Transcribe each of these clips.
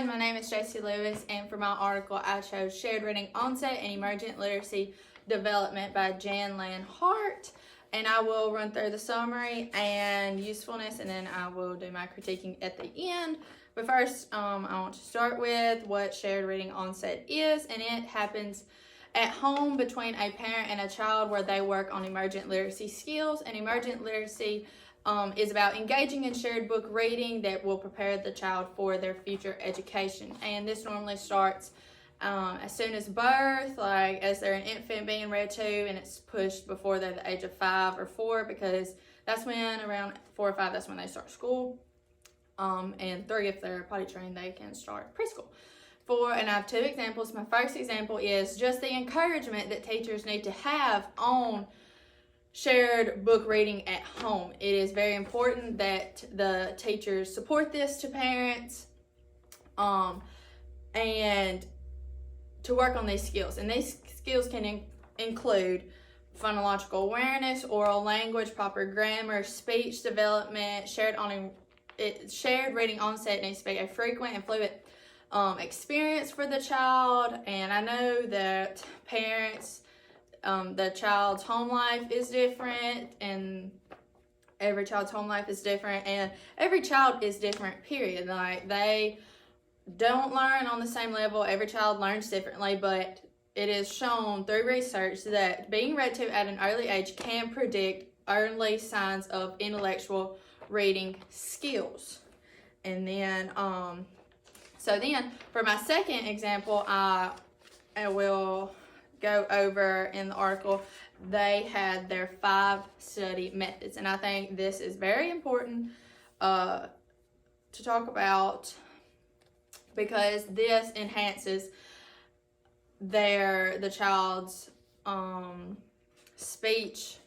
My name is J.C. Lewis, and for my article I chose Shared Reading Onset and Emergent Literacy Development by Jan Lan Hart. And I will run through the summary and usefulness, and then I will do my critiquing at the end. But first, I want to start with what Shared Reading Onset is, and it happens at home between a parent and a child where they work on emergent literacy skills. And emergent literacy is about engaging in shared book reading that will prepare the child for their future education. And this normally starts as soon as birth, like as they're an infant being read to, and it's pushed before they're the age of 5 or 4, because that's when, around 4 or 5, that's when they start school. And 3, if they're potty trained, they can start preschool. And I have 2 examples. My first example is just the encouragement that teachers need to have on shared book reading at home. It is very important that the teachers support this to parents and to work on these skills. And these skills can include phonological awareness, oral language, proper grammar, speech development. Shared reading onset needs to be a frequent and fluid experience for the child. And I know that parents, the child's home life is different, and every child's home life is different, and every child is different, period. Like, they don't learn on the same level. Every child learns differently, but it is shown through research that being read to at an early age can predict early signs of intellectual reading skills. And then so then for my second example, I will go over in the article. They had their 5 study methods, and I think this is very important to talk about, because this enhances the child's speech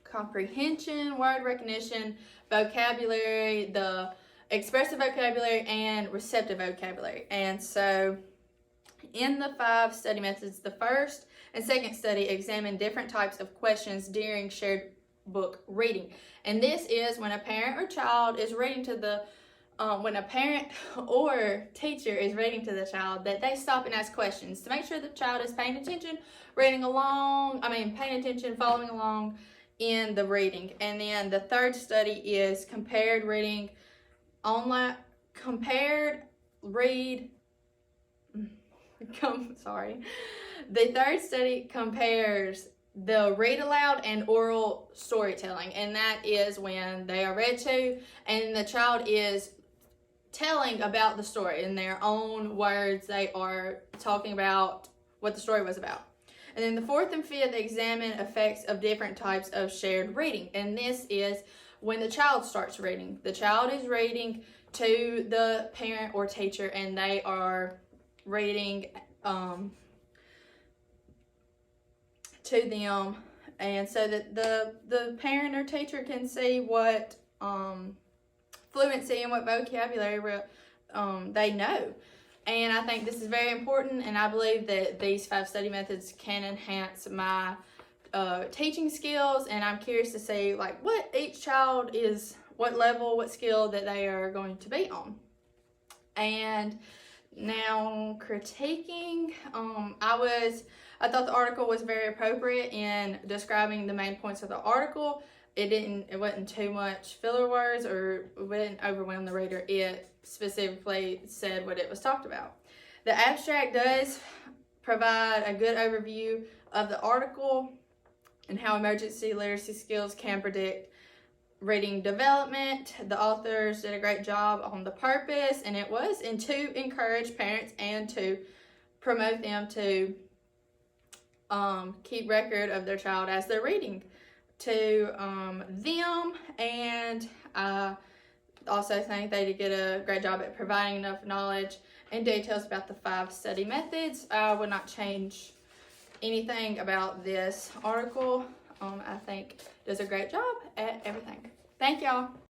comprehension, word recognition, vocabulary, the expressive vocabulary, and receptive vocabulary. And so in the 5 study methods, the first and second study examine different types of questions during shared book reading. And this is when a parent or child is reading to the when a parent or teacher is reading to the child, that they stop and ask questions to make sure the child is paying attention, paying attention, following along in the reading. And then the third study is compared reading online, The third study compares the read aloud and oral storytelling, and that is when they are read to and the child is telling about the story in their own words. They are talking about what the story was about. And then the fourth and fifth examine effects of different types of shared reading, and this is when the child starts reading. The child is reading to the parent or teacher, and they are reading to them, and so that the parent or teacher can see what fluency and what vocabulary they know. And I think this is very important, and I believe that these 5 study methods can enhance my teaching skills. And I'm curious to see like what each child is, what level, what skill that they are going to be on. And now critiquing, I thought the article was very appropriate in describing the main points of the article. It wasn't too much filler words, or it didn't overwhelm the reader. It specifically said what it was talked about. The abstract does provide a good overview of the article and how emergency literacy skills can predict reading development. The authors did a great job on the purpose, and it was to encourage parents and to promote them to keep record of their child as they're reading to them. And I also think they did get a great job at providing enough knowledge and details about the 5 study methods. I would not change anything about this article. I think it does a great job at everything. Thank y'all.